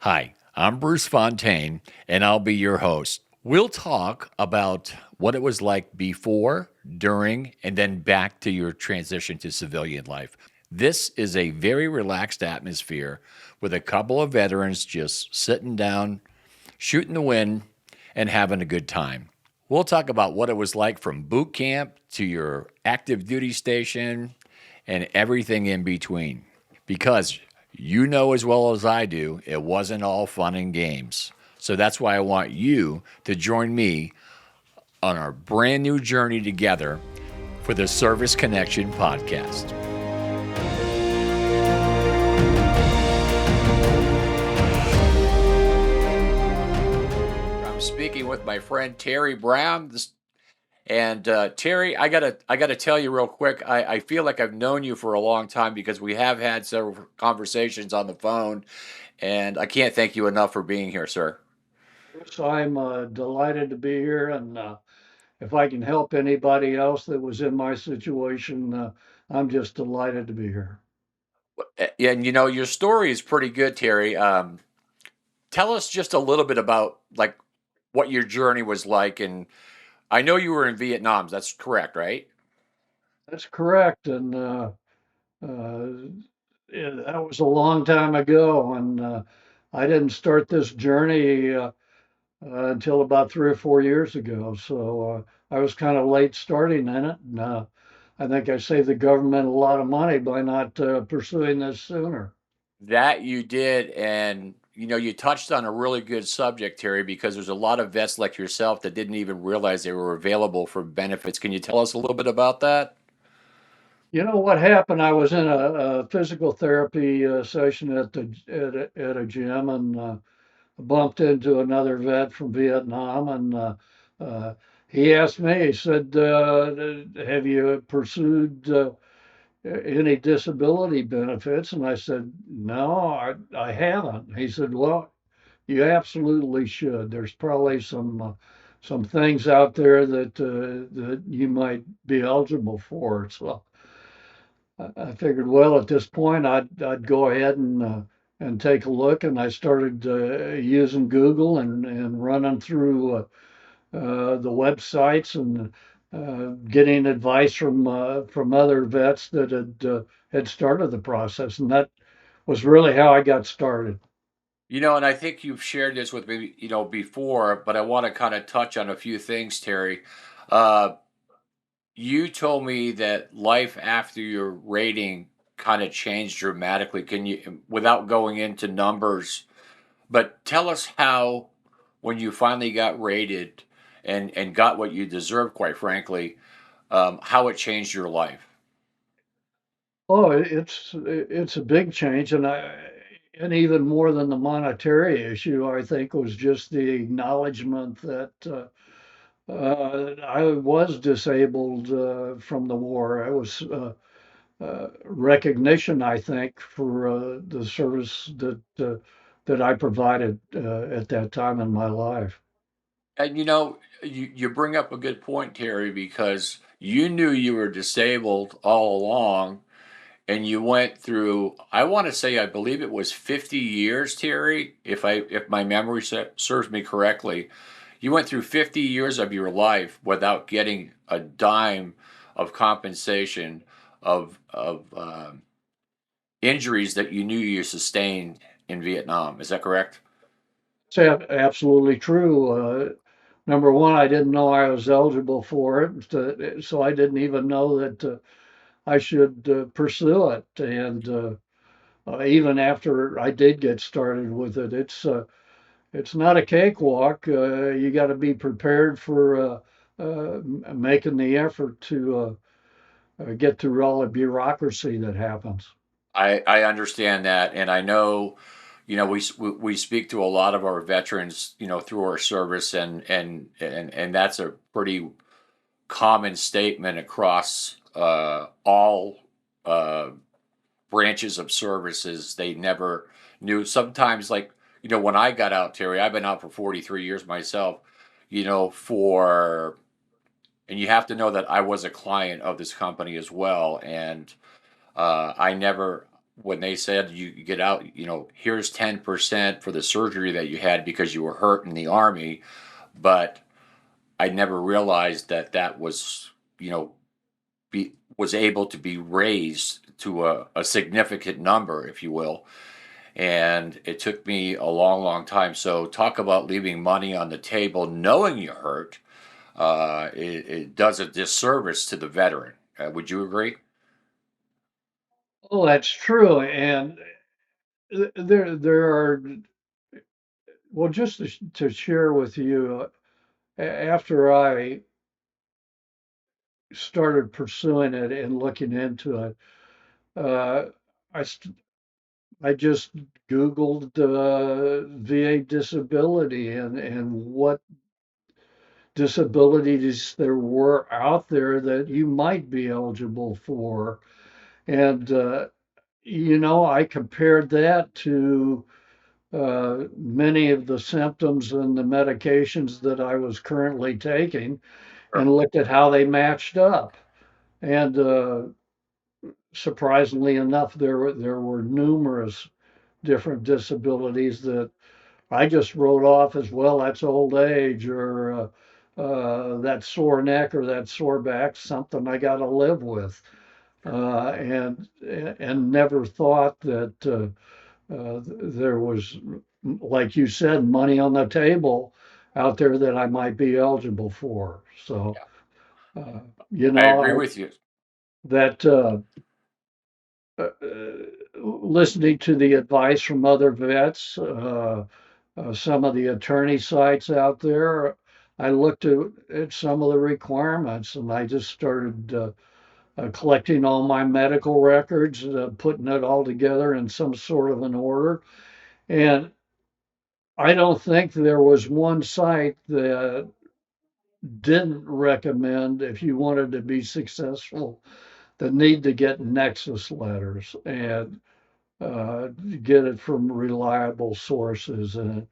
Hi, I'm Bruce Fontaine, and I'll be your host. We'll talk about what it was like before, during, and then back to your transition to civilian life. This is a very relaxed atmosphere with a couple of veterans just sitting down, shooting the wind, and having a good time. We'll talk about what it was like from boot camp to your active duty station and everything in between. Because you know as well as I do, it wasn't all fun and games. So that's why I want you to join me on our brand new journey together for the Service Connection podcast. I'm speaking with my friend Terry Brown. Terry, I gotta tell you real quick. I feel like I've known you for a long time because we have had several conversations on the phone, and I can't thank you enough for being here, sir. So I'm delighted to be here, and if I can help anybody else that was in my situation, I'm just delighted to be here. And your story is pretty good, Terry. Tell us just a little bit about like what your journey was like, and I know you were in Vietnam. That's correct, right? That's correct, and uh, that was a long time ago, and I didn't start this journey until about 3 or 4 years ago. So I was kind of late starting in it, and I think I saved the government a lot of money by not pursuing this sooner. That you did, and you touched on a really good subject, Terry, because there's a lot of vets like yourself that didn't even realize they were available for benefits. Can you tell us a little bit about that? You know what happened? I was in a physical therapy session at a gym and bumped into another vet from Vietnam, and uh, he asked me. He said, "Have you pursued any disability benefits?" And I said, "No, I haven't." He said, "Well, you absolutely should. There's probably some things out there that you might be eligible for." So I figured, well, at this point, I'd go ahead and take a look, and I started using Google and running through the websites and getting advice from other vets that had started the process, and that was really how I got started. And I think you've shared this with me, before, but I want to kind of touch on a few things, Terry. Uh, you told me that life after your rating kind of changed dramatically. Can you, without going into numbers, but tell us how, when you finally got rated and got what you deserved, quite frankly, how it changed your life. Oh, it's a big change, and even more than the monetary issue, I think was just the acknowledgement that. I was disabled from the war. I was recognition, I think, for the service that I provided at that time in my life. And you bring up a good point, Terry, because you knew you were disabled all along, and you went through, I want to say, I believe it was 50 years, Terry, if my memory serves me correctly. You went through 50 years of your life without getting a dime of compensation of injuries that you knew you sustained in Vietnam. Is that correct? It's absolutely true. Number one, I didn't know I was eligible for it, so I didn't even know that I should pursue it. And even after I did get started with it, it's not a cakewalk. You got to be prepared for making the effort to get through all the bureaucracy that happens. I understand that, and I know, we speak to a lot of our veterans, through our service, and that's a pretty common statement across all uh, branches of services. They never knew. Sometimes, like when I got out, Terry, I've been out for 43 years myself. For and you have to know that I was a client of this company as well, and I never when they said you get out, here's 10% for the surgery that you had because you were hurt in the army, but I never realized that that was, you know, was able to be raised to a significant number, if you will. And it took me a long, long time. So talk about leaving money on the table, knowing you're hurt. It does a disservice to the veteran. Would you agree? Oh, that's true. And there are, well, just to share with you, after I started pursuing it and looking into it, uh, I st- I just Googled VA disability and what disabilities there were out there that you might be eligible for. And, I compared that to many of the symptoms and the medications that I was currently taking Sure. and looked at how they matched up. And surprisingly enough, there were numerous different disabilities that I just wrote off as well. That's old age, or that sore neck, or that sore back, something I got to live with, and never thought that there was, like you said, money on the table out there that I might be eligible for. So, Yeah, uh, I agree with you. that listening to the advice from other vets, some of the attorney sites out there, I looked at some of the requirements and I just started collecting all my medical records, putting it all together in some sort of an order. And I don't think there was one site that didn't recommend, if you wanted to be successful, the need to get nexus letters and get it from reliable sources. And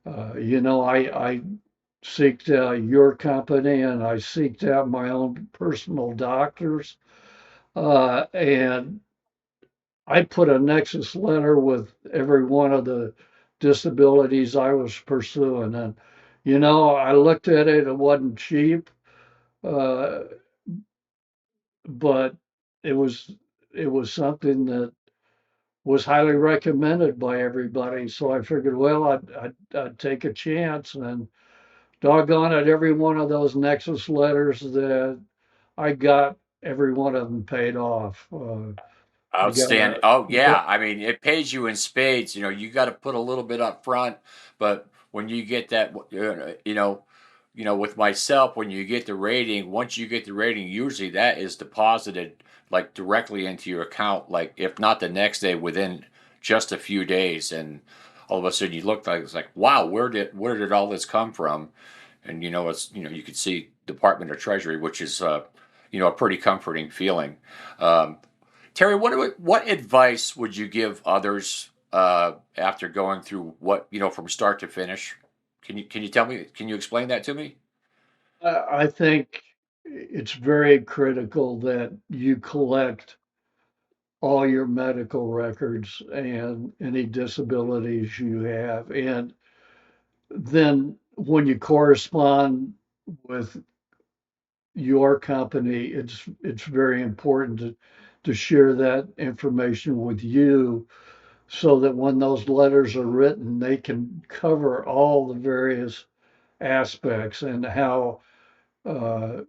I seeked out your company and I seeked out my own personal doctors, and I put a nexus letter with every one of the disabilities I was pursuing. And I looked at it; it wasn't cheap, uh, but it was it was something that was highly recommended by everybody. So I figured, well, I'd take a chance, and doggone it, every one of those Nexus letters that I got, every one of them paid off. I got Outstanding. a, Oh yeah, yeah, I mean it pays you in spades. You got to put a little bit up front, but when you get that, with myself, when you get the rating, once you get the rating, usually that is deposited like directly into your account, like if not the next day, within just a few days, and all of a sudden you look like it's like, wow, where did all this come from? And you could see Department of Treasury, which is a pretty comforting feeling. Um, Terry, what advice would you give others after going through what from start to finish? Can you tell me? Can you explain that to me? I think it's very critical that you collect all your medical records and any disabilities you have. And then when you correspond with your company, it's very important to share that information with you so that when those letters are written, they can cover all the various aspects and how uh,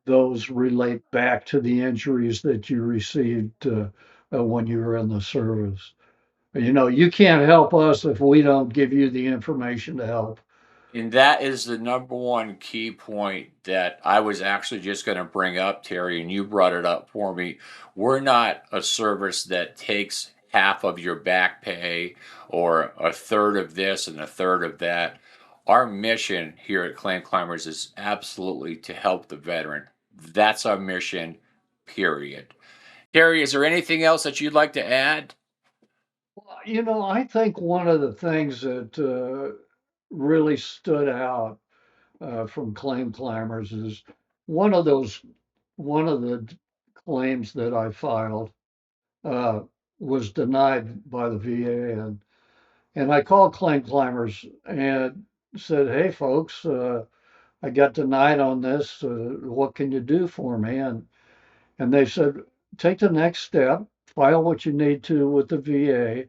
those relate back to the injuries that you received when you were in the service. You can't help us if we don't give you the information to help. And that is the number one key point that I was actually just going to bring up, Terry, and you brought it up for me. We're not a service that takes half of your back pay or a third of this and a third of that. Our mission here at Claim Climbers is absolutely to help the veteran. That's our mission, period. Terry, is there anything else that you'd like to add? I think one of the things that really stood out from claim climbers is one of those one of the claims that I filed. Uh, was denied by the VA, and I called Claim Climbers and said, "Hey, folks, I got denied on this. What can you do for me?" And they said, "Take the next step, file what you need to with the VA,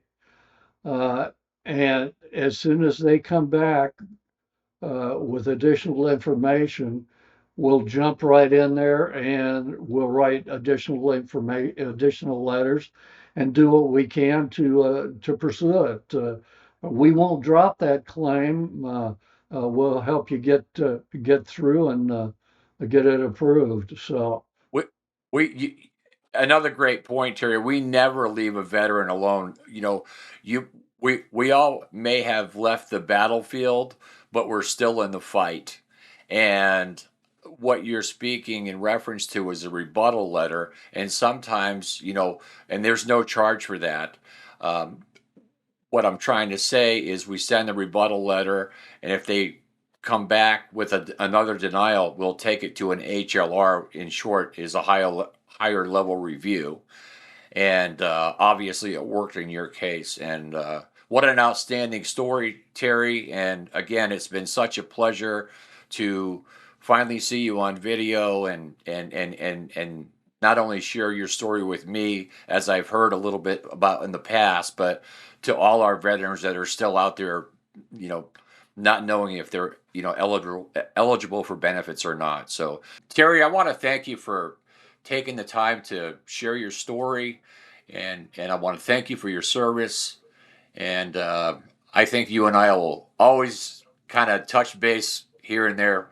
uh, and as soon as they come back with additional information, we'll jump right in there and we'll write additional letters, and do what we can to pursue it. We won't drop that claim. We'll help you get through and get it approved." So We, you, another great point, Terry. We never leave a veteran alone. You, we all may have left the battlefield, but we're still in the fight. And what you're speaking in reference to is a rebuttal letter, and sometimes, and there's no charge for that. Um, what I'm trying to say is we send a rebuttal letter, and if they come back with another denial, we'll take it to an HLR. In short, is a higher level review, and obviously it worked in your case. And what an outstanding story, Terry! And again, it's been such a pleasure to finally see you on video and not only share your story with me, as I've heard a little bit about in the past, but to all our veterans that are still out there, you know, not knowing if they're, eligible for benefits or not. So, Terry, I want to thank you for taking the time to share your story, and I want to thank you for your service. And I think you and I will always kind of touch base here and there,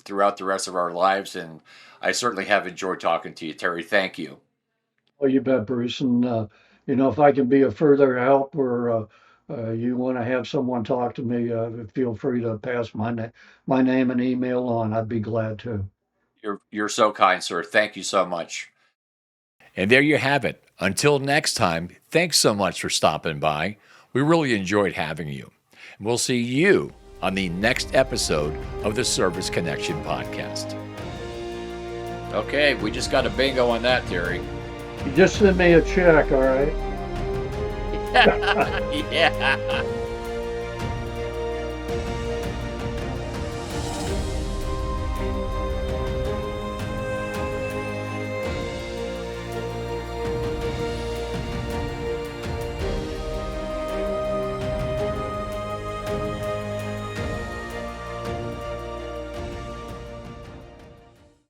throughout the rest of our lives. And I certainly have enjoyed talking to you, Terry. Thank you. well, you bet, Bruce. And if I can be of further help, or you want to have someone talk to me, feel free to pass my name and email on. I'd be glad to. You're so kind, sir. Thank you so much. And there you have it. Until next time, thanks so much for stopping by. We really enjoyed having you. And we'll see you on the next episode of the Service Connection podcast. Okay, we just got a bingo on that, Terry. You just send me a check, all right? Yeah.